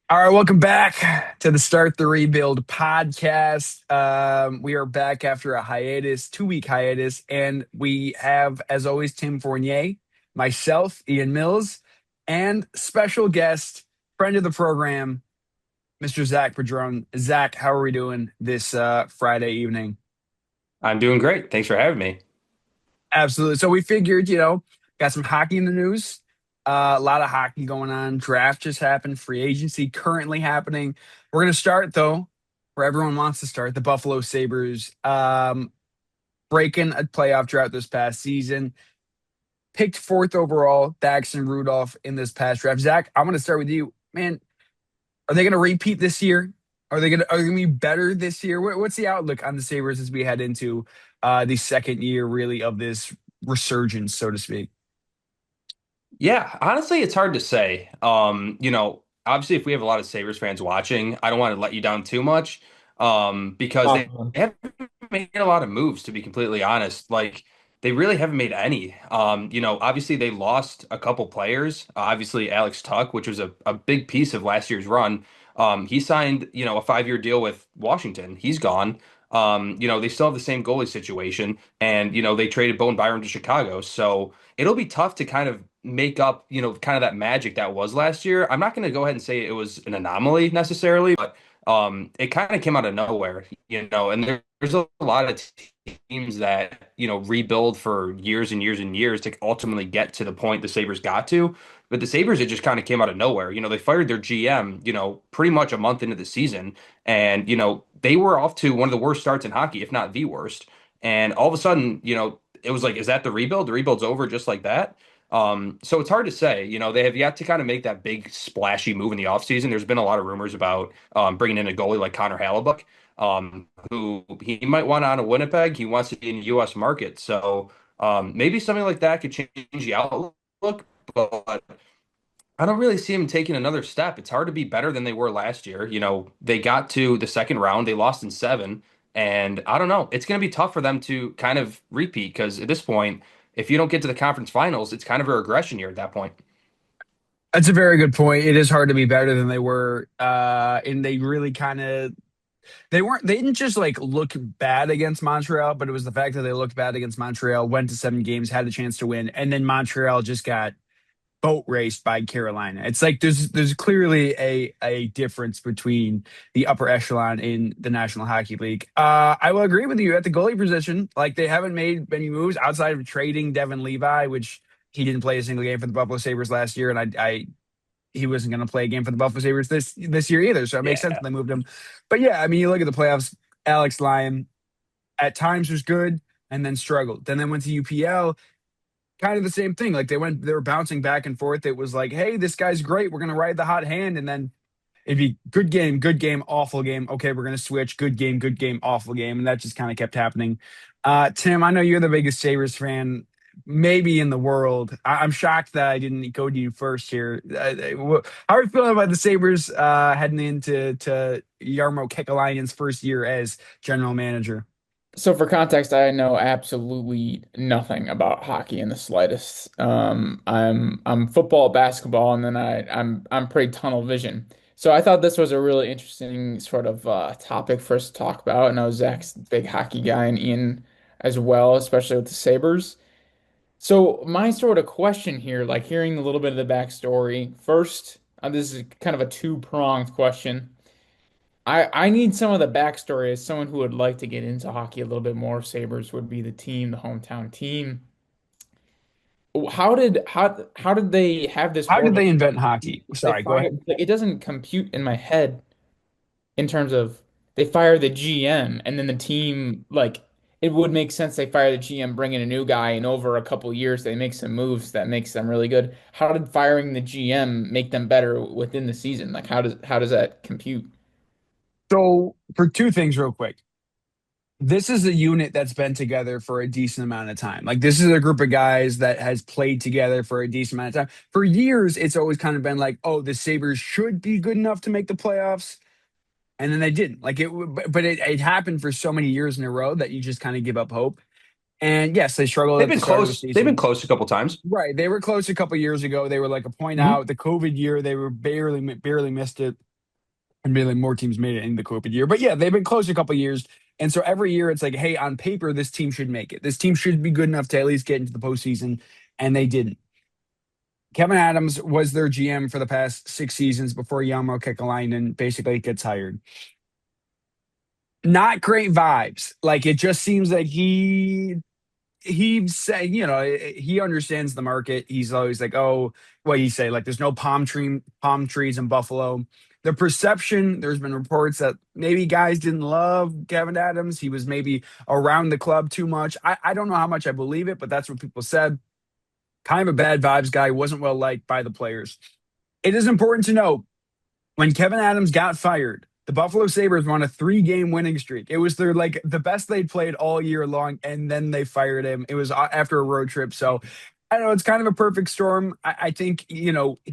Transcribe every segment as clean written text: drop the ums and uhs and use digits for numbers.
All right, welcome back to the Start the Rebuild podcast. We are back after a hiatus, 2 week hiatus, and we have, as always, Tim Fournier, myself, Ian Mills, and special guest, friend of the program, Mr. Zucc Pettrone. Zach, how are we doing this Friday evening? I'm doing great. Thanks for having me. Absolutely. So we figured, got some hockey in the news. A lot of hockey going on. Draft just happened. Free agency currently happening. We're going to start though, where everyone wants to start. The Buffalo Sabres breaking a playoff drought this past season. Picked fourth overall, Daxon Rudolph in this past draft. Zach, I'm going to start with you, man. Are they going to repeat this year? Are they going to be better this year? What's the outlook on the Sabres as we head into the second year, really, of this resurgence, so to speak? Yeah, honestly, it's hard to say. Obviously, if we have a lot of Sabres fans watching, I don't want to let you down too much, because they Awesome. haven't made a lot of moves, to be completely honest. Like, they really haven't made any. Obviously, they lost a couple players. Obviously, Alex Tuck, which was a big piece of last year's run. He signed, a 5-year deal with Washington. He's gone. They still have the same goalie situation, and, they traded Bowen Byram to Chicago. So, it'll be tough to kind of make up, kind of that magic that was last year. I'm not going to go ahead and say it was an anomaly necessarily, but it kind of came out of nowhere, and there's a lot of teams that, rebuild for years and years and years to ultimately get to the point the Sabres got to. But the Sabres, it just kind of came out of nowhere. They fired their GM, pretty much a month into the season. And, they were off to one of the worst starts in hockey, if not the worst. And all of a sudden, it was like, is that the rebuild? The rebuild's over just like that. So it's hard to say. They have yet to kind of make that big splashy move in the offseason. There's been a lot of rumors about bringing in a goalie like Connor Hellebuyck, who he might want out of Winnipeg. He wants to be in the U.S. market. So maybe something like that could change the outlook, but I don't really see him taking another step. It's hard to be better than they were last year. They got to the second round, they lost in seven, and I don't know. It's going to be tough for them to kind of repeat because at this point, if you don't get to the conference finals, it's kind of a regression year at that point. That's a very good point. It is hard to be better than they were, and they really kind of they didn't just like look bad against Montreal, but it was the fact that they looked bad against Montreal, went to 7 games, had a chance to win, and then Montreal just got boat raced by Carolina. It's like there's clearly a difference between the upper echelon in the National Hockey League. I will agree with you at the goalie position. Like they haven't made many moves outside of trading Devin Levi, which he didn't play a single game for the Buffalo Sabres last year, and I he wasn't going to play a game for the Buffalo Sabres this year either. So it makes sense that Yeah. they moved him. But yeah, I mean, you look at the playoffs. Alex Lyon at times was good and then struggled. Then they went to UPL, kind of the same thing. Like they were bouncing back and forth. It was like, hey, this guy's great. We're gonna ride the hot hand, and then it'd be good game, awful game. Okay, we're gonna switch. Good game, awful game, and that just kind of kept happening. Tim, I know you're the biggest Sabres fan, maybe in the world. I'm shocked that I didn't go to you first here. How are you feeling about the Sabres heading into Jarmo Kekalainen's first year as general manager? So for context, I know absolutely nothing about hockey in the slightest. I'm football, basketball, and then I'm pretty tunnel vision. So I thought this was a really interesting sort of topic for us to talk about. I know Zach's a big hockey guy and Ian as well, especially with the Sabres. So my sort of question here, like hearing a little bit of the backstory. First, this is kind of a two-pronged question. I need some of the backstory as someone who would like to get into hockey a little bit more. Sabres would be the team, the hometown team. How did they have this How did horrible they invent start? hockey? They Sorry, go ahead. fired, like, it doesn't compute in my head in terms of they fire the GM and then the team, like, it would make sense they fire the GM, bring in a new guy, and over a couple years they make some moves that makes them really good. How did firing the GM make them better within the season? Like how does that compute? So for two things, real quick. This is a unit that's been together for a decent amount of time. Like this is a group of guys that has played together for a decent amount of time. For years, it's always kind of been like, oh, the Sabres should be good enough to make the playoffs. And then they didn't. Like it happened for so many years in a row that you just kind of give up hope. And yes, they struggled They've at the been start of the close. They've been season. close a couple times. Right. They were close a couple years ago. They were like a point Mhm. out. The COVID year, they were barely missed it. Admittedly, more teams made it in the COVID year, but yeah, they've been close a couple years. And so every year it's like, hey, on paper, this team should make it. This team should be good enough to at least get into the postseason, and they didn't. Kevin Adams was their GM for the past 6 seasons before Yamo Kekalainen basically gets hired. Not great vibes. Like it just seems like he said, he understands the market. He's always like, oh, what you say, like there's no palm trees in Buffalo. The perception, there's been reports that maybe guys didn't love Kevin Adams. He was maybe around the club too much. I don't know how much I believe it, but that's what people said. Kind of a bad vibes guy, wasn't well liked by the players. It is important to note when Kevin Adams got fired, the Buffalo Sabres were on a 3-game winning streak. It was their like the best they'd played all year long, and then they fired him. It was after a road trip. So I don't know. It's kind of a perfect storm. I think, he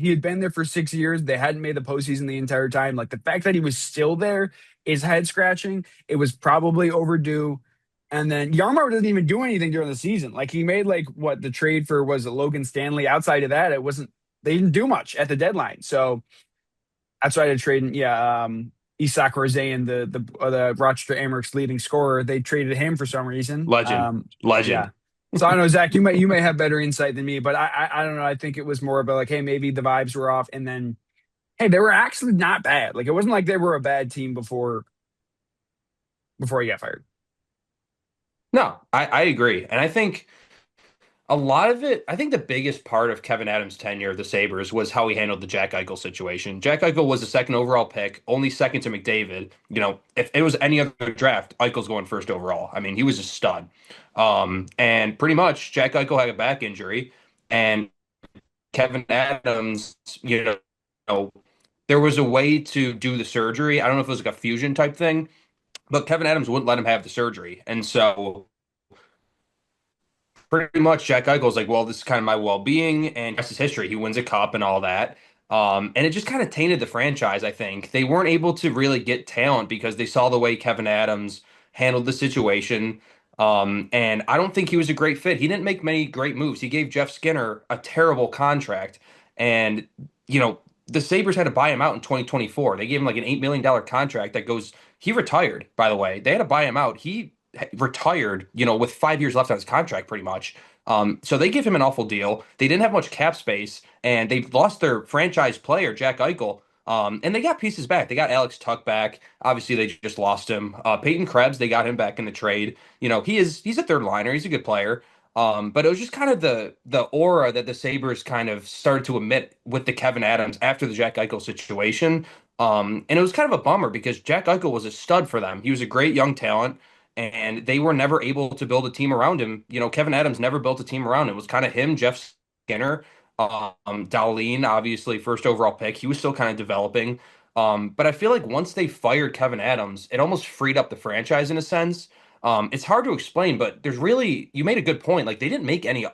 had been there for 6 years. They hadn't made the postseason the entire time. Like the fact that he was still there is head scratching. It was probably overdue. And then Yarmar doesn't even do anything during the season. Like he made like what the trade for was it Logan Stanley. Outside of that, it wasn't. They didn't do much at the deadline. So outside of trading, yeah, Isak Rosén, the Rochester Amerks leading scorer, they traded him for some reason. Legend, legend. Yeah. So I don't know, Zach, you may have better insight than me, but I don't know. I think it was more about like, hey, maybe the vibes were off, and then hey, they were actually not bad. Like it wasn't like they were a bad team before he got fired. No, I agree. And I think a lot of it, I think the biggest part of Kevin Adams' tenure of the Sabres was how he handled the Jack Eichel situation. Jack Eichel was the second overall pick, only second to McDavid. If it was any other draft, Eichel's going first overall. I mean, he was a stud. And pretty much Jack Eichel had a back injury, and Kevin Adams, there was a way to do the surgery. I don't know if it was like a fusion type thing, but Kevin Adams wouldn't let him have the surgery. And so pretty much Jack Eichel's like, well, this is kind of my well-being, and that's his history. He wins a cup and all that. And it just kind of tainted the franchise, I think. They weren't able to really get talent because they saw the way Kevin Adams handled the situation. And I don't think he was a great fit. He didn't make many great moves. He gave Jeff Skinner a terrible contract. And, the Sabres had to buy him out in 2024. They gave him like an $8 million contract that goes, he retired, by the way. They had to buy him out. He retired, with 5 years left on his contract, pretty much. So they give him an awful deal. They didn't have much cap space, and they lost their franchise player, Jack Eichel. And they got pieces back. They got Alex Tuck back. Obviously, they just lost him. Peyton Krebs, they got him back in the trade. He's a third liner. He's a good player. But it was just kind of the aura that the Sabres kind of started to emit with the Kevin Adams after the Jack Eichel situation. And it was kind of a bummer because Jack Eichel was a stud for them. He was a great young talent, and they were never able to build a team around him. Kevin Adams never built a team around him. It was kind of him, Jeff Skinner, Dahlin, obviously first overall pick. He was still kind of developing. But I feel like once they fired Kevin Adams, it almost freed up the franchise in a sense. It's hard to explain, but you made a good point. Like they didn't make any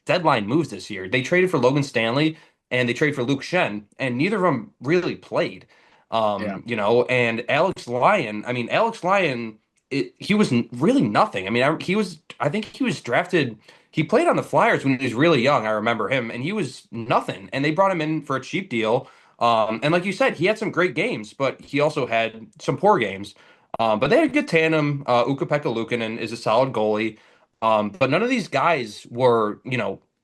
deadline moves this year. They traded for Logan Stanley and they traded for Luke Shen, and neither of them really played. Yeah. And Alex Lyon, he was really nothing. I mean, I think he was drafted. He played on the Flyers when he was really young. I remember him, and he was nothing. And they brought him in for a cheap deal. And like you said, he had some great games, but he also had some poor games. But they had a good tandem. Ukko-Pekka Luukkonen is a solid goalie. But none of these guys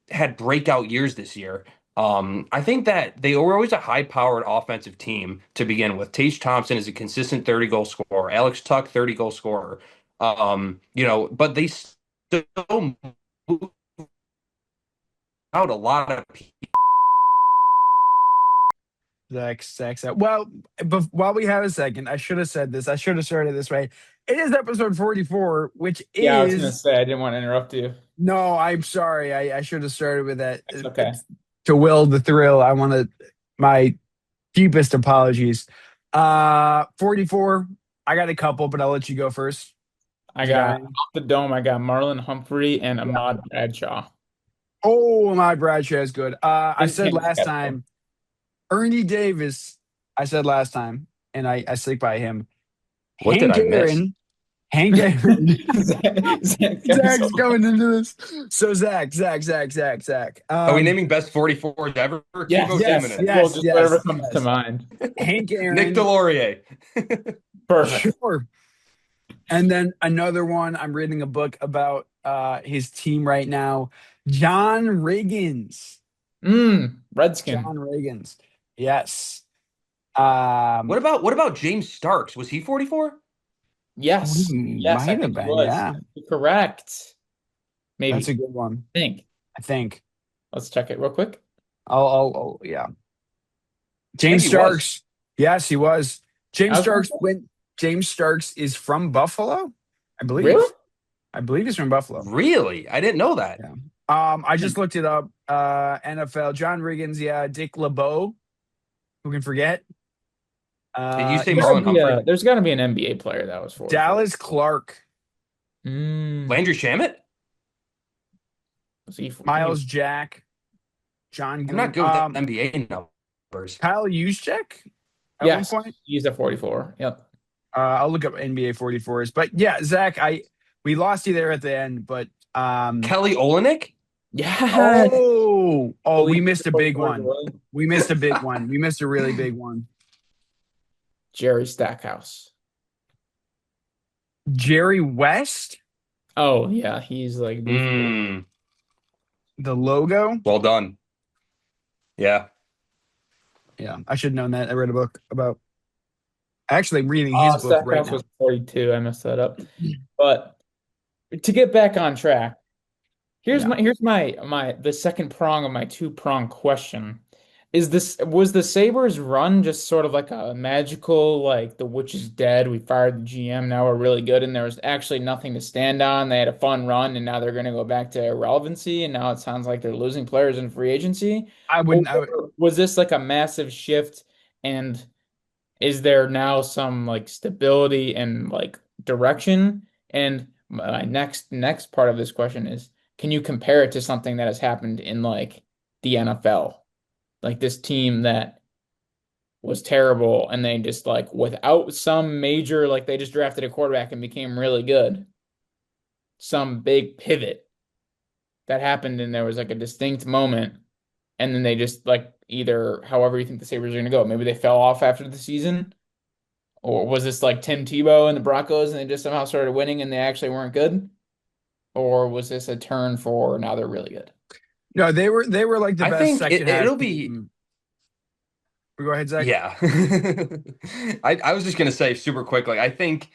had breakout years this year. I think that they were always a high-powered offensive team to begin with. Tage Thompson is a consistent 30-goal scorer. Alex Tuck, 30-goal scorer. But they still move out a lot of people. Zach. Well, but while we have a second, I should have said this. I should have started this way. It is episode 44, which Yeah, I was gonna is say I didn't want to interrupt you. no. I'm sorry. I should have started with that. It's okay. To will the thrill. I want to my deepest apologies. 44. I got a couple, but I'll let you go first. I You got got any? off the dome. I got Marlon Humphrey and Ahmad Bradshaw. Oh, my Bradshaw is good. I Didn't said change last that, though. time Ernie Davis. I said last time, and I stick by him. What did Hank I miss? Aaron Hank Aaron. Zach got Zach's so going into this. So Zach. Are we naming best 44s ever? Keep yes, us Yes, naming well, yes, just whatever yes, comes to yes. mind. Hank it. Nick Aaron, Delorier. Perfect. sure. And then another one, I'm reading a book about his team right now. John Riggins. Redskin. John Riggins. Yes. What about James Uh, Starks? Was he 44? Yes, he yes, I might have think he been, was. yeah. Correct. That's a Maybe. good one. I think. I think. Let's check it real quick. Yeah. I think James he was. Starks. Yes, he was. I James was gonna Starks say, went. James Starks is from Buffalo, I really? believe. I believe he's from Buffalo. Really? I didn't know that. Yeah. I just looked it up. NFL. John Riggins. Yeah. Dick LeBeau. Who can forget? Did you say Gotta Marlon He's be Humphrey? there's got to be an NBA player that was 44. Dallas Clark, Mm. Landry Shamet? Was he, Miles Jack, John I'm not Goon, good with NBA numbers. Kyle Juszczyk at one yes, point. he's a 44. Yep. I'll look up NBA 44s. But yeah, Zach, we lost you there at the end, but Kelly Olynyk? Yes. we Believe missed a big one. it. We missed a big one. We missed a really big one. Jerry Stackhouse. Jerry West, Oh yeah, he's like lethal. Mm, the logo. well done. Yeah. Yeah, I should have known that. I read a book about actually I'm reading his book right Stackhouse now. was 42. I messed that up. But to get back on track, Yeah. here's my the second prong of my two-prong question. Was the Sabres run just sort of like a magical, like the witch is dead, we fired the GM, now we're really good, and there was actually nothing to stand on. They had a fun run, and now they're going to go back to irrelevancy, and now it sounds like they're losing players in free agency? I Or wouldn't I would was this like a massive shift, and is there now some like stability and like direction? And my next part of this question is, can you compare it to something that has happened in like the NFL? Like this team that was terrible and they just like without some major like they just drafted a quarterback and became really good. Some big pivot that happened and there was like a distinct moment and then they just like either however you think the Sabres are going to go. Maybe they fell off after the season. Or was this like Tim Tebow and the Broncos and they just somehow started winning and they actually weren't good? Or was this a turn for now they're really good? no, they were like the I best think second half it'll be. team. Go ahead, Zach. Yeah. I was just gonna say super quick, like I think,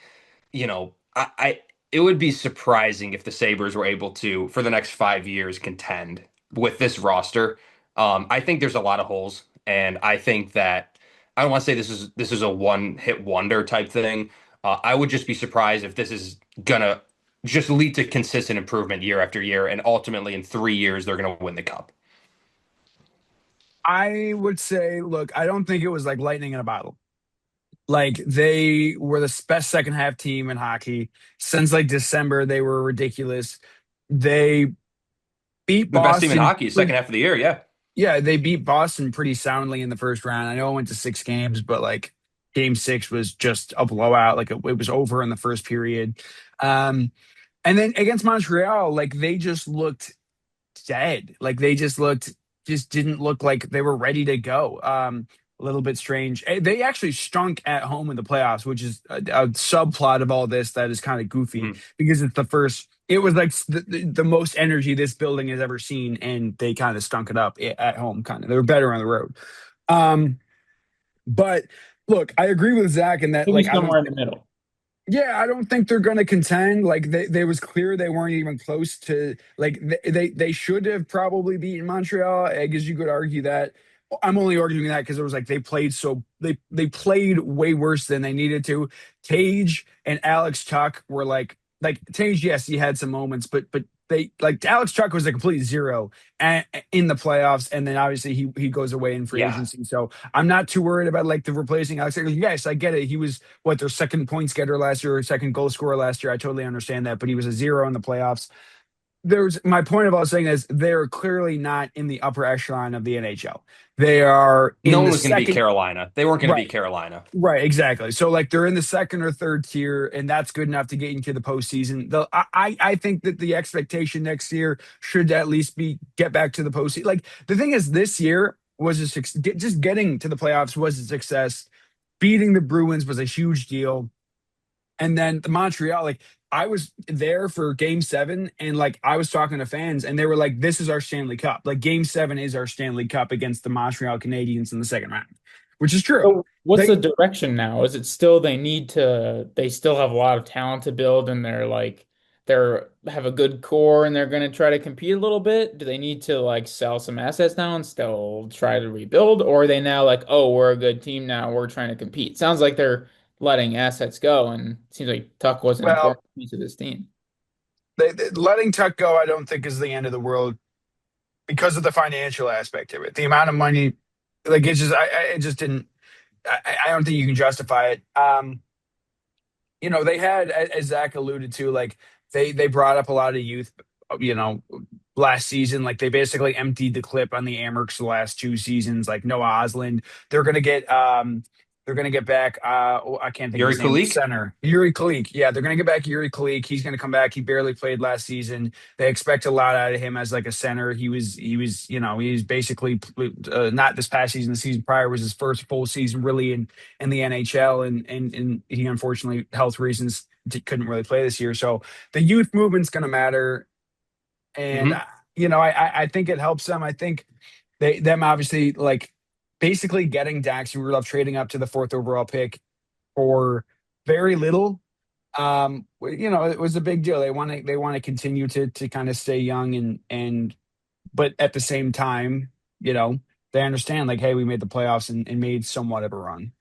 I it would be surprising if the Sabres were able to, for the next 5 years, contend with this roster. I think there's a lot of holes, and I think that I don't want to say this is a one-hit wonder type thing. I would just be surprised if this is gonna just lead to consistent improvement year after year, and ultimately in 3 years they're gonna win the cup. I would say, look, I don't think it was like lightning in a bottle. Like they were the best second half team in hockey since like December. They were ridiculous. They beat The best team in Boston. hockey, second half of the year, yeah. Yeah, they beat Boston pretty soundly in the first round. I know it went to 6 games, but like game six was just a blowout. Like it was over in the first period. Um, and then against Montreal, like they just looked dead. Like they just didn't look like they were ready to go. A little bit strange. They actually stunk at home in the playoffs, which is a subplot of all this that is kind of goofy Mhm. because it's the first. It was like the most energy this building has ever seen, and they kind of stunk it up at home. Kind of, they were better on the road. Um, but look, I agree with Zach in that. Maybe Like, I don't. somewhere in the middle. Yeah, I don't think they're going to contend. Like they was clear they weren't even close to like they should have probably beaten Montreal. I guess you could argue that. I'm only arguing that because it was like they played they played way worse than they needed to. Tage and Alex Tuck were like Tage. Yes, he had some moments, but they like Alex Tuck was a complete zero in the playoffs, and then obviously he goes away in free Yeah. agency. So I'm not too worried about like the replacing Alex. Yes, I get it. He was what their second point getter last year or second goal scorer last year. I totally understand that, but he was a zero in the playoffs. there's my point of all saying is they're clearly not in the upper echelon of the NHL. They are No in one the was going to beat second. Carolina. They weren't going to beat Right. Carolina. Right, exactly. So like they're in the second or third tier, and that's good enough to get into the postseason. I think that the expectation next year should at least be get back to the postseason. Like the thing is, this year was just getting to the playoffs was a success. Beating the Bruins was a huge deal, and then the Montreal, like I was there for Game 7, and like I was talking to fans, and they were like, "This is our Stanley Cup. Like Game 7 is our Stanley Cup against the Montreal Canadiens in the second round," which is true. So what's They the direction now? Is it still they still have a lot of talent to build and they're have a good core and they're going to try to compete a little bit? Do they need to like sell some assets now and still try to rebuild? Or are they now like, oh, we're a good team now, we're trying to compete? Sounds like they're letting assets go and it seems like Tuck was an well, important piece of this team. letting Tuck go, I don't think is the end of the world because of the financial aspect of it. The amount of money, like it's just, it just didn't. I don't think you can justify it. They had, as Zach alluded to, like they brought up a lot of youth, you know, last season. Like they basically emptied the clip on the Amherst the last 2 seasons. Like Noah Osland, they're gonna get they're gonna get back. I can't think of Yuri his name. Kulik? Center Yuri Kalik. Yeah, they're gonna get back Yuri Kalik. He's gonna come back. He barely played last season. They expect a lot out of him as like a center. He was basically not this past season. The season prior was his first full season really in the NHL, and he unfortunately health reasons couldn't really play this year. So the youth movement's gonna matter, and Hmm. I think it helps them. I think them obviously like basically getting Dax and Rudolph trading up to the fourth overall pick for very little. It was a big deal. They want to continue to kind of stay young and but at the same time, you know, they understand like, hey, we made the playoffs and made somewhat of a run.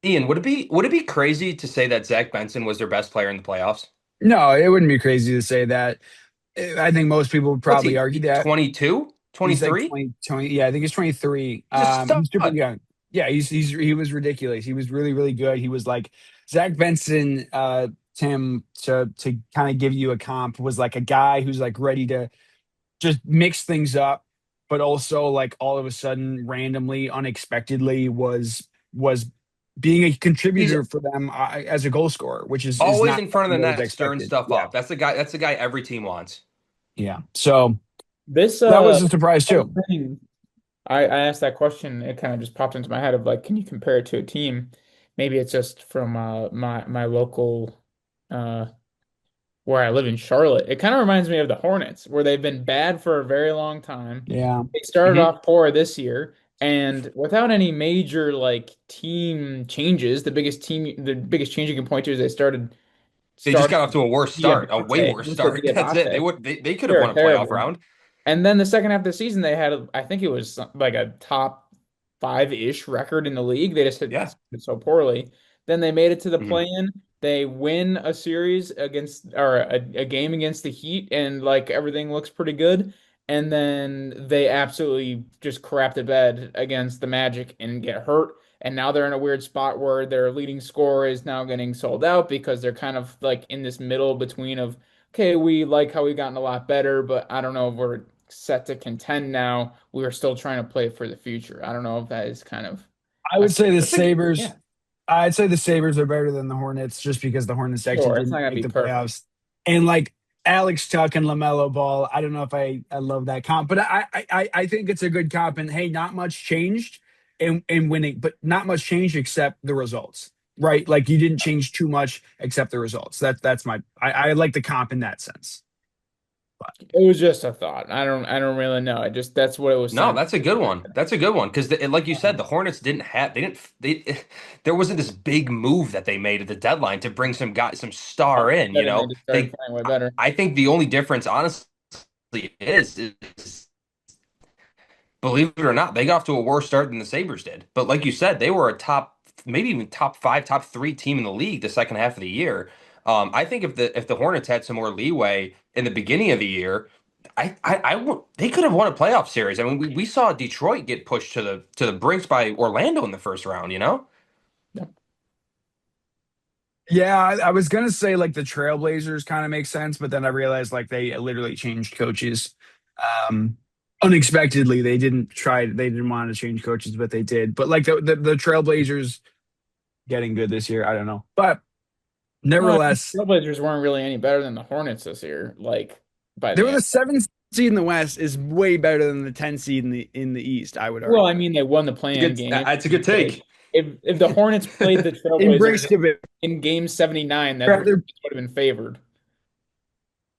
Ian, would it be crazy to say that Zach Benson was their best player in the playoffs? No, it wouldn't be crazy to say that. I think most people would What's probably he? argue that. 22? He's like 23? 20. Yeah, I think he's 23. He's a He's super stud. young. Yeah, he was ridiculous. He was really, really good. He was like Zach Benson, Tim, to kind of give you a comp, was like a guy who's like ready to just mix things up, but also like all of a sudden, randomly, unexpectedly, was being a He's contributor for them as a goal scorer, which is always not in front of the something that was net, stirring expected. stuff Yeah, up. That's the guy every team wants. yeah. So This that was a surprise whole too. thing, I asked that question, it kind of just popped into my head of like, can you compare it to a team? Maybe it's just from my local uh where I live in Charlotte. It kind of reminds me of the Hornets, where they've been bad for a very long time. Yeah. They started Hmm. off poor this year, and without any major like team changes, the biggest change you can point to is they They just started got off to a worse start, a way Diabate, worse Mr. start. That's it. They Diabate. would they could They have were won a playoff terrible. round. And then the second half of the season, they had, I think it was like a top five-ish record in the league. They just had Yeah. did so poorly. Then they made it to the Hmm. play-in. They win a series against, or a game against the Heat, and like everything looks pretty good. And then they absolutely just crap the bed against the Magic and get hurt. And now they're in a weird spot where their leading scorer is now getting sold out because they're kind of like in this middle between of, okay, we like how we've gotten a lot better, but I don't know if we're set to contend now. We are still trying to play for the future. I don't know if that is kind of I a would say the That's a g- Sabres. yeah. I'd say the Sabres are better than the Hornets just because the Hornets actually sure. It's didn't not gonna make be the perfect. playoffs. And like Alex Tuck and LaMelo Ball, I don't know if I love that comp, but I think it's a good comp. And hey, not much changed in winning, but not much changed except the results, right? Like you didn't change too much except the results. That's I like the comp in that sense. But It was just a thought. I don't really know. I just that's what it was No, sent. that's a good one. That's a good one because, like you said, the Hornets didn't have they didn't they there wasn't this big move that they made at the deadline to bring some star in. And they just started They playing way better. I think the only difference, honestly, is believe it or not, they got off to a worse start than the Sabres did. But like you said, they were a top, maybe even top five, top three team in the league the second half of the year. I think if the Hornets had some more leeway in the beginning of the year, they could have won a playoff series. I mean, we saw Detroit get pushed to the brinks by Orlando in the first round. You know? Yep. Yeah, I was gonna say like the Trailblazers kind of make sense, but then I realized like they literally changed coaches. Um, Unexpectedly, they didn't want to change coaches, but they did. But like the Trailblazers getting good this year, I don't know. But Well, I mean, nevertheless, Trailblazers weren't really any better than the Hornets this year, like by they the were end. the seventh seed in the West is way better than the 10 seed in the East, I would Well, argue. I mean, they won the play-in game. That's a good take. Like, if the Hornets played the Trailblazers Embraced of it. in Game 79, that the Rather, Hornets would have been favored.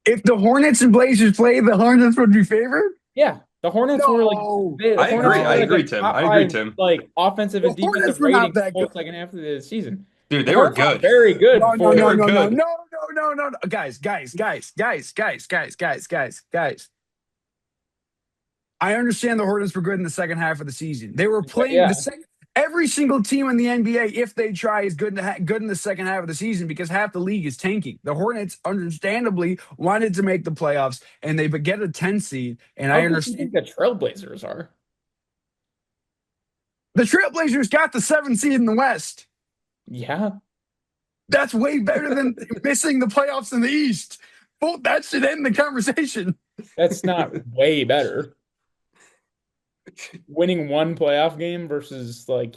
if the Hornets and Blazers played, the Hornets would be favored. Yeah, the Hornets were like No, the I Hornets agree. were I like no, agree, a Tim. top I agree, five Tim. like offensive the and Hornets defensive were not rating that the good. whole second half of the season. Dude, The they were Hornets were good. very No, good no, They for no, were no, no, no, good. no. Guys. I understand the Hornets were good in the second half of the season. They were playing the yeah. second. Every single team in the NBA, if they try, is good in the second half of the season because half the league is tanking. The Hornets, understandably, wanted to make the playoffs, and they get a 10 seed. And How I good do you understand think the Trailblazers are? the Trailblazers got the 7 seed in the West. Yeah, That's way better than missing the playoffs in the East. Well, that should end the conversation. that's not way better. Winning one playoff game versus like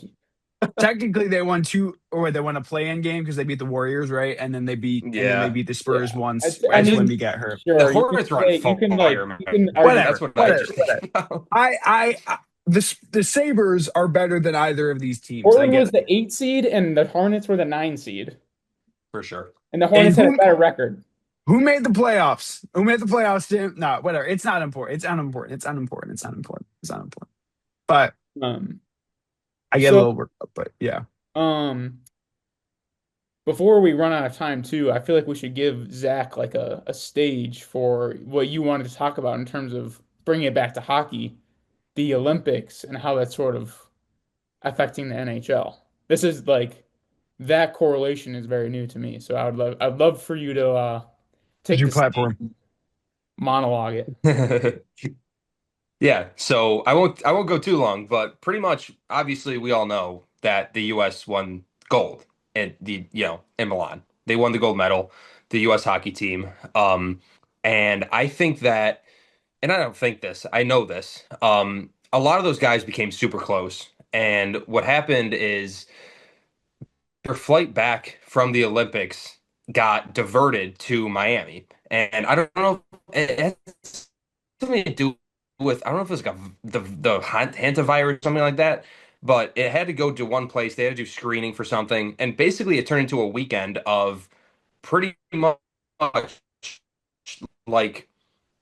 Technically, they won two, or they won a play-in game because they beat the Warriors, right? And then they Yeah. beat the yeah. Spurs once. I That's when mean, we got hurt. The sure, you can Hornets are on say fire, you man. can argue That's Whatever, what I whatever, just whatever. think about. The Sabers are better than either of these teams. I Portland get was it. the 8 seed and the Hornets were the 9 seed. For sure. And the And Hornets had a better record. who made the playoffs? Who made the playoffs? Tim? No, whatever. It's not important. It's unimportant. It's unimportant. It's unimportant. It's unimportant. But Um, I get a so little worked up. But yeah, um before we run out of time too, I feel like we should give Zach like a stage for what you wanted to talk about in terms of bringing it back to hockey, the Olympics, and how that's sort of affecting the NHL. This is like that correlation is very new to me. So I'd love for you to it's take your the stage, platform. monologue it. Yeah, so I won't go too long, but pretty much obviously we all know that the US won gold at in Milan. They won the gold medal, the US hockey team. And I think that and I don't think this, I know this. A lot of those guys became super close. And what happened is their flight back from the Olympics got diverted to Miami. And I don't know if it has something to do with, I don't know if it was like the hantavirus or something like that, but it had to go to one place. They had to do screening for something. And basically it turned into a weekend of pretty much like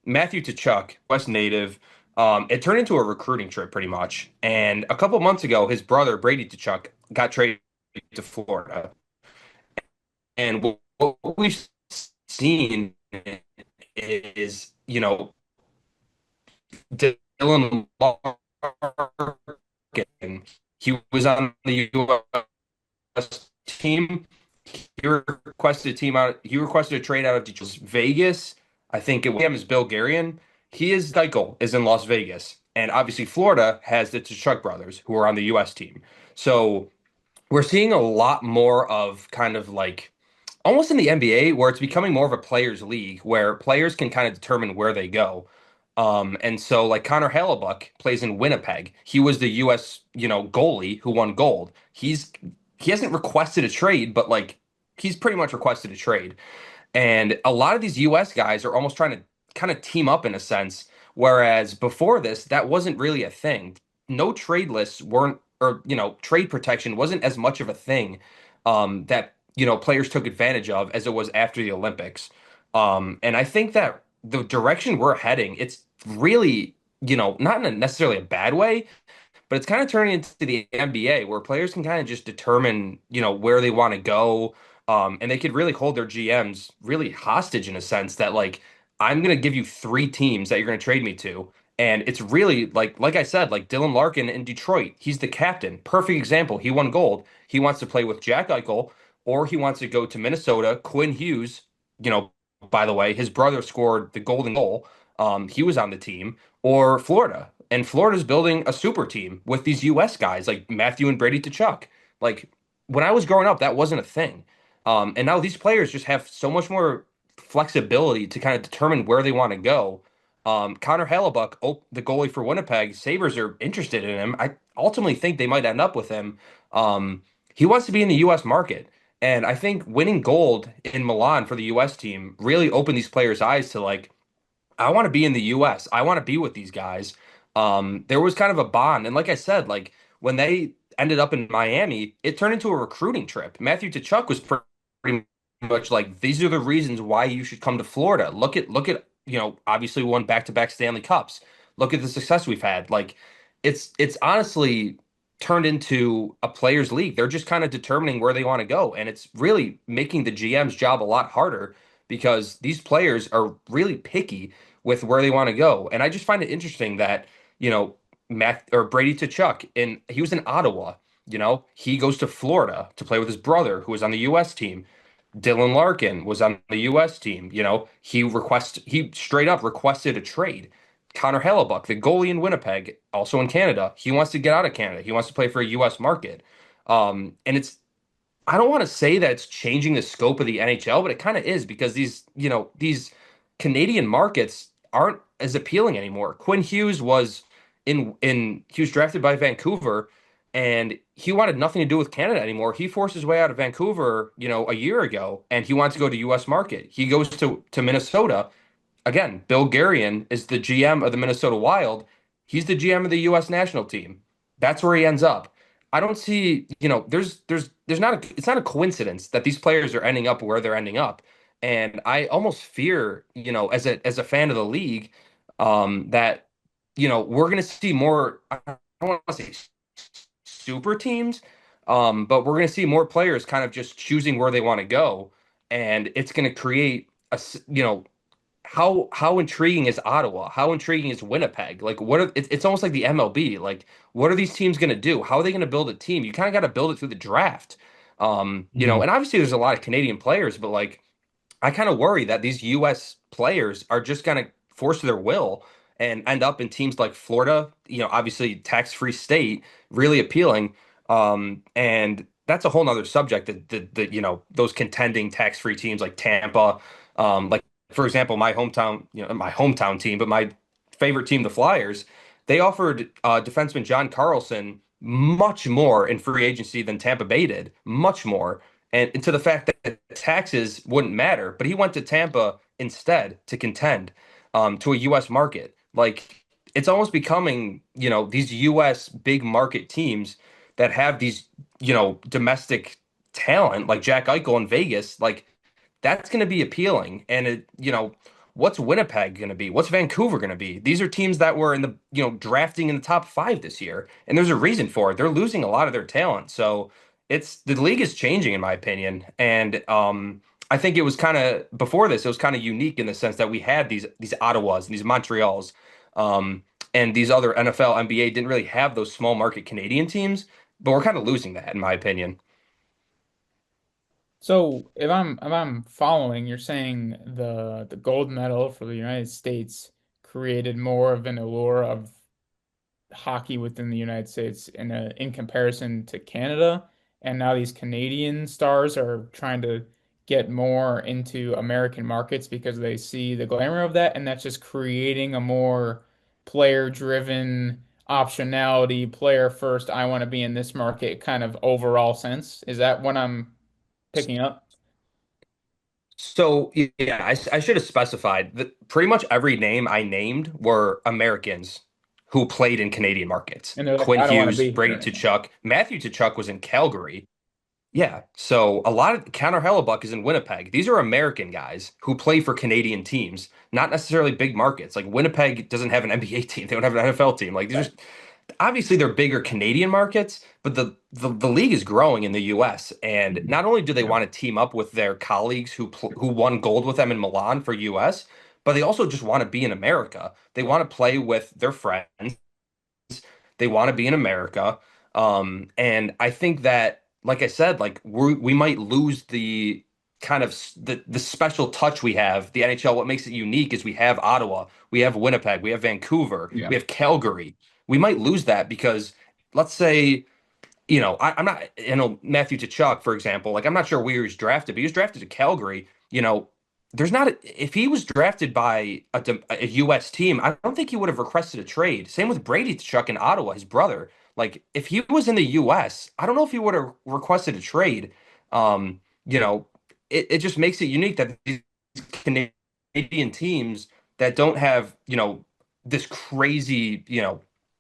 Matthew Tkachuk, West native. It turned into a recruiting trip pretty much. And a couple months ago, his brother Brady Tkachuk got traded to Florida. And what we've seen is, Dylan Larkin. He was on the U.S. team. He requested a trade out of Detroit. Vegas. I think it was Bill Garion. His Deichel is in Las Vegas, and obviously Florida has the Tkachuk brothers who are on the U.S. team. So we're seeing a lot more of kind of like almost in the NBA where it's becoming more of a players' league where players can kind of determine where they go. And so like Connor Hellebuck plays in Winnipeg. He was the US, goalie who won gold. He hasn't requested a trade, but like he's pretty much requested a trade. And a lot of these US guys are almost trying to kind of team up in a sense, whereas before this, that wasn't really a thing. No trade lists weren't, or, trade protection wasn't as much of a thing that, players took advantage of as it was after the Olympics. And I think that the direction we're heading, it's really, not in a necessarily a bad way, but it's kind of turning into the NBA where players can kind of just determine, where they want to go. And they could really hold their GMs really hostage in a sense that like, I'm going to give you three teams that you're going to trade me to. And it's really like I said, like Dylan Larkin in Detroit, he's the captain. Perfect example. He won gold. He wants to play with Jack Eichel, or he wants to go to Minnesota. Quinn Hughes, you know, by the way, his brother scored the golden goal. He was on the team, or Florida. And Florida's building a super team with these US guys like Matthew and Brady Tkachuk. Like when I was growing up, that wasn't a thing. And now these players just have so much more flexibility to kind of determine where they want to go. Connor Hellebuck, the goalie for Winnipeg, Sabres are interested in him. I ultimately think they might end up with him. Um, he wants to be in the U.S. market. And I think winning gold in Milan for the U.S. team really opened these players' eyes to like, I want to be in the US. I want to be with these guys. There was kind of a bond. And like I said, like when they ended up in Miami, it turned into a recruiting trip. Matthew Tkachuk was pretty much like, these are the reasons why you should come to Florida. Look at, obviously we won back-to-back Stanley Cups. Look at the success we've had. Like it's honestly turned into a players league. They're just kind of determining where they want to go. And it's really making the GM's job a lot harder because these players are really picky with where they want to go. And I just find it interesting that, Matt or Brady Tkachuk, and he was in Ottawa, he goes to Florida to play with his brother who was on the US team. Dylan Larkin was on the US team. He straight up requested a trade. Connor Hellebuck, the goalie in Winnipeg, also in Canada, he wants to get out of Canada. He wants to play for a US market. And I don't want to say that it's changing the scope of the NHL, but it kind of is because these Canadian markets aren't as appealing anymore. Quinn Hughes was he was drafted by Vancouver and he wanted nothing to do with Canada anymore. He forced his way out of Vancouver, a year ago and he wants to go to US market. He goes to Minnesota. Again, Bill Garion is the GM of the Minnesota Wild. He's the GM of the U.S. national team. That's where he ends up. I don't see, there's not it's not a coincidence that these players are ending up where they're ending up. And I almost fear, as a fan of the league, that, we're going to see more, I don't want to say super teams, but we're going to see more players kind of just choosing where they want to go. And it's going to create how intriguing is Ottawa? How intriguing is Winnipeg? Like, it's almost like the MLB. Like, what are these teams going to do? How are they going to build a team? You kind of got to build it through the draft. Mhm. And obviously there's a lot of Canadian players, but like, I kind of worry that these U.S. players are just going to force their will and end up in teams like Florida, obviously tax-free state, really appealing. And that's a whole nother subject that those contending tax-free teams like Tampa, like for example, my hometown team, but my favorite team, the Flyers, they offered defenseman John Carlson much more in free agency than Tampa Bay did, much more and to the fact that taxes wouldn't matter. But he went to Tampa instead to contend to a U.S. market. Like it's almost becoming, these U.S. big market teams that have these, domestic talent like Jack Eichel in Vegas. Like that's going to be appealing. And what's Winnipeg going to be? What's Vancouver going to be? These are teams that were in the, drafting in the top five this year, and there's a reason for it. They're losing a lot of their talent, so it's the league is changing, in my opinion. And I think it was kind of before this, it was kind of unique in the sense that we had these Ottawas and these Montreals, um, and these other NFL, NBA didn't really have those small market Canadian teams, but we're kind of losing that, in my opinion. So if I'm following, you're saying the gold medal for the United States created more of an allure of hockey within the United States in comparison to Canada, and now these Canadian stars are trying to get more into American markets because they see the glamour of that, and that's just creating a more player-driven optionality, player first, I want to be in this market kind of overall sense. Is that what I'm picking up? So yeah, I should have specified that pretty much every name I named were Americans who played in Canadian markets. And they're like, Quinn I don't want to Hughes, be here Brady anymore. Tkachuk, Matthew Tkachuk was in Calgary. Yeah, so a lot of Connor Hellebuck is in Winnipeg. These are American guys who play for Canadian teams, not necessarily big markets. Like Winnipeg doesn't have an NBA team; they don't have an NFL team. Like these Right. are obviously they're bigger Canadian markets, but the league is growing in the US. And Mhm. not only do they Yeah. want to team up with their colleagues who won gold with them in Milan for US, but they also just want to be in America. They want to play with their friends. They want to be in America. And I think that, like I said, like we might lose the kind of the special touch we have. The NHL, what makes it unique is we have Ottawa, we have Winnipeg, we have Vancouver, Yeah. we have Calgary. We might lose that because let's say I'm not, Matthew Tkachuk, for example, like I'm not sure where he was drafted, but he was drafted to Calgary. There's not, if he was drafted by a U.S. team, I don't think he would have requested a trade. Same with Brady Tkachuk in Ottawa, his brother. Like if he was in the U.S., I don't know if he would have requested a trade. Um, you know, it just makes it unique that these Canadian teams that don't have, this crazy,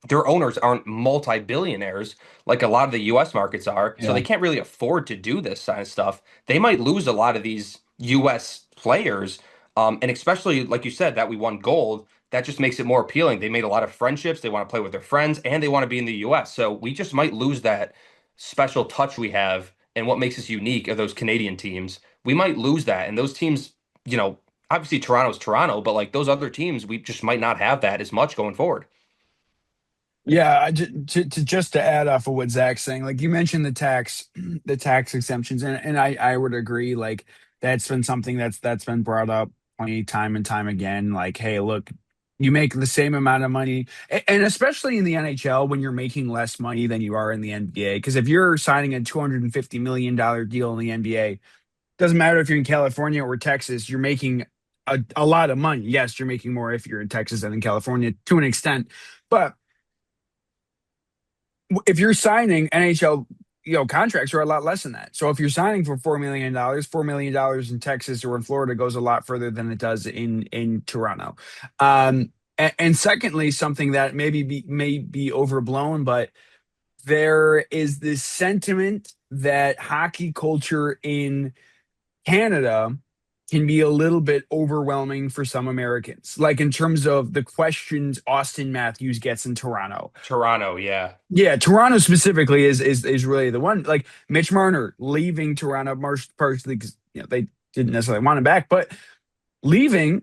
their owners aren't multi-billionaires like a lot of the US markets are, so Yeah. they can't really afford to do this kind of stuff. They might lose a lot of these US players. And especially like you said, that we won gold, that just makes it more appealing. They made a lot of friendships, they want to play with their friends, and they want to be in the US. So we just might lose that special touch we have and what makes us unique of those Canadian teams. We might lose that. And those teams, you know, obviously Toronto's Toronto, but like those other teams, we just might not have that as much going forward. Yeah, just to add off of what Zach's saying, like you mentioned the tax exemptions, and I would agree. Like that's been something that's been brought up plenty time and time again. Like, hey, look, you make the same amount of money, and especially in the NHL when you're making less money than you are in the NBA. Because if you're signing a $250 million deal in the NBA, doesn't matter if you're in California or Texas, you're making a lot of money. Yes, you're making more if you're in Texas than in California to an extent, but if you're signing NHL, contracts are a lot less than that. So if you're signing for $4 million, $4 million in Texas or in Florida goes a lot further than it does in Toronto. And secondly, something that may be overblown, but there is this sentiment that hockey culture in Canada can be a little bit overwhelming for some Americans, like in terms of the questions Austin Matthews gets in Toronto. Toronto, yeah. Yeah, Toronto specifically is really the one. Like Mitch Marner leaving Toronto, partially because they didn't necessarily want him back, but leaving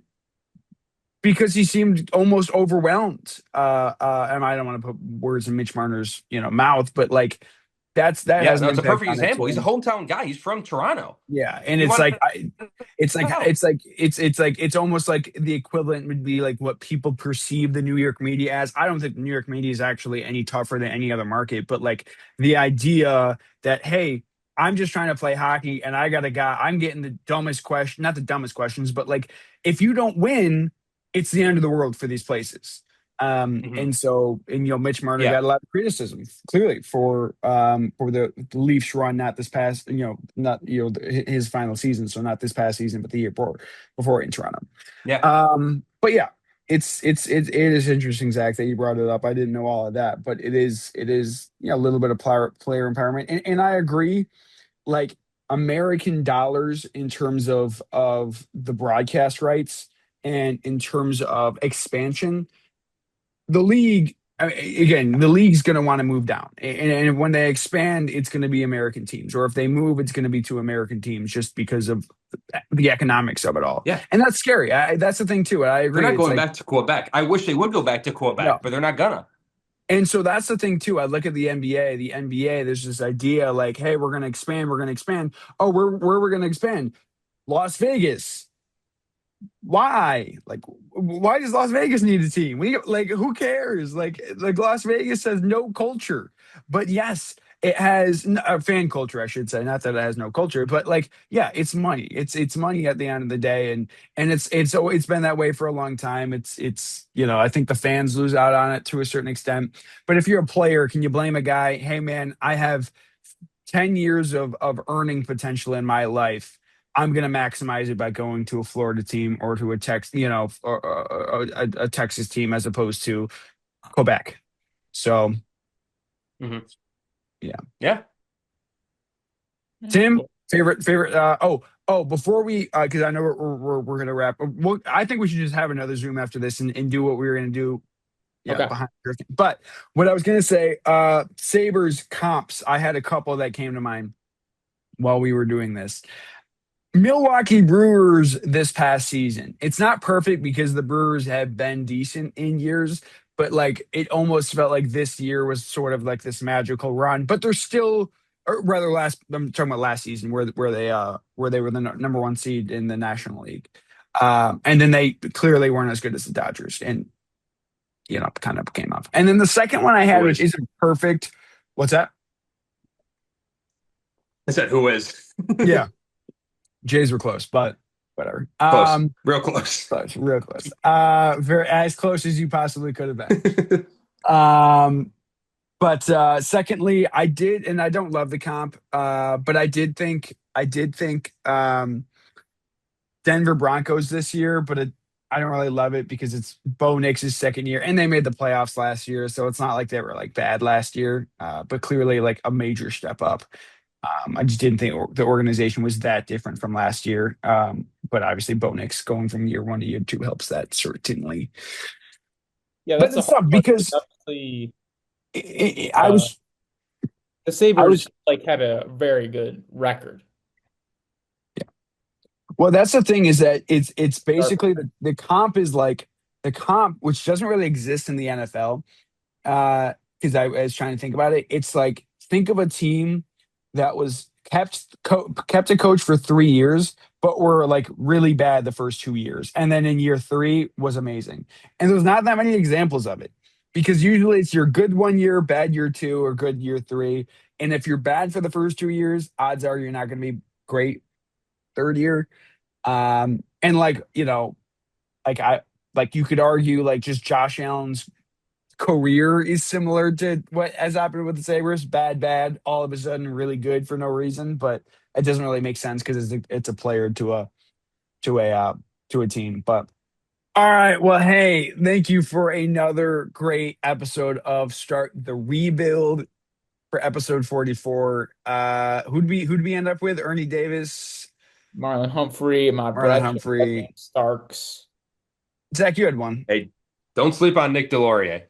because he seemed almost overwhelmed. And I don't want to put words in Mitch Marner's mouth, but like that Yeah, has no, an it's a impact perfect on it example. He's a too. hometown guy. He's from Toronto. Yeah, and He it's wanted like it's like out. it's almost like the equivalent would be like what people perceive the New York media as. I don't think the New York media is actually any tougher than any other market, but like the idea that hey, I'm just trying to play hockey and I got a guy, I'm getting the dumbest question, not the dumbest questions, but like if you don't win, it's the end of the world for these places. Mhm. And so, Mitch Marner Yeah, got a lot of criticism clearly for the Leafs run, not this past, not his final season, so not this past season, but the year before in Toronto. yeah. But yeah, it is interesting, Zach, that you brought it up. I didn't know all of that, but it is a little bit of player empowerment, and I agree. Like American dollars in terms of the broadcast rights and in terms of expansion, the league again, the league's going to want to move down, and when they expand, it's going to be American teams, or if they move, it's going to be to American teams, just because of the economics of it all, Yeah. and that's scary. That's the thing too. I They're agree. not It's going like back to Quebec. I wish they would go back to no, Quebec, but they're not gonna. and so that's the thing too. I look at the NBA. The NBA, there's this idea like, hey, we're going to expand. We're going to expand. Oh, where we're going to expand? Las Vegas. Why? Like, why does Las Vegas need a team? Like, who cares? Like Las Vegas has no culture, but yes, it has a fan culture, I should say. Not that it has no culture, but like, yeah, it's money. It's money at the end of the day, and it's been that way for a long time. It's I think the fans lose out on it to a certain extent. But if you're a player, can you blame a guy? Hey, man, I have 10 years of earning potential in my life. I'm going to maximize it by going to a Florida team or to a or a Texas team as opposed to Quebec. So, Hmm. yeah. Yeah. Yeah, Tim, cool. favorite. Before we, because I know we're going to wrap. Well, I think we should just have another Zoom after this and do what we were going to do. Yeah, Okay. behind drifting. But what I was going to say, Sabres comps. I had a couple that came to mind while we were doing this. Milwaukee Brewers this past season. It's not perfect because the Brewers have been decent in years, but like it almost felt like this year was sort of like this magical run. But they're still, or rather, I'm talking about last season where they were the number one seed in the National League, and then they clearly weren't as good as the Dodgers, and kind of came up. And then the second one I had, which Boys. isn't perfect. What's that? I said who is. Yeah, Jays were close, but whatever. Close. Real close. Close, real close. Very as close as you possibly could have been. Um, but secondly, I did, and I don't love the comp, but I did think Denver Broncos this year, but I don't really love it because it's Bo Nix's second year, and they made the playoffs last year, so it's not like they were like bad last year, but clearly like a major step up. I just didn't think the organization was that different from last year. But obviously, Bo Nix going from year one to year two helps that certainly. Yeah, But that's a it's hard tough one. because Obviously, I uh, was the I Sabres was like had a very good record. well. That's the thing is that it's Start basically the comp is like the comp, which doesn't really exist in the NFL. Because I was trying to think about it. It's like think of a team that was kept a coach for 3 years, but were like really bad the first 2 years, and then in year three was amazing. And there's not that many examples of it because usually it's your good 1 year, bad year two, or good year three. And if you're bad for the first 2 years, odds are you're not going to be great third year. And like like I like you could argue like just Josh Allen's career is similar to what has happened with the Sabres. Bad, bad, all of a sudden really good for no reason, but it doesn't really make sense because it's a player to a uh, to a team. But all right, well, hey, thank you for another great episode of Start the Rebuild for episode 44. Who'd we end up with? Ernie Davis, Marlon Humphrey, my Marlon Bradshaw, Humphrey. Starks. Zach, you had one. Hey, don't sleep on Nick Delorier.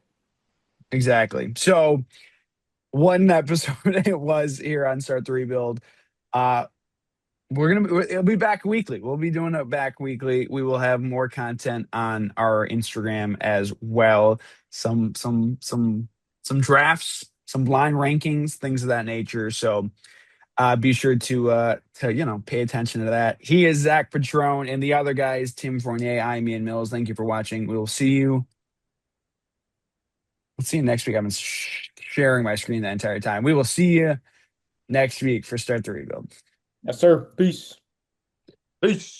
Exactly. So one episode it was here on Start the Rebuild. Uh, it'll be back weekly. We'll be doing it back weekly. We will have more content on our Instagram as well. Some drafts, some blind rankings, things of that nature. So be sure to pay attention to that. He is Zucc Pettrone, and the other guy is Tim Fournier. I'm Ian Mills. Thank you for watching. We will see you. We'll see you next week. I've been sharing my screen the entire time. We will see you next week for Start the Rebuild. Yes, sir. Peace. Peace.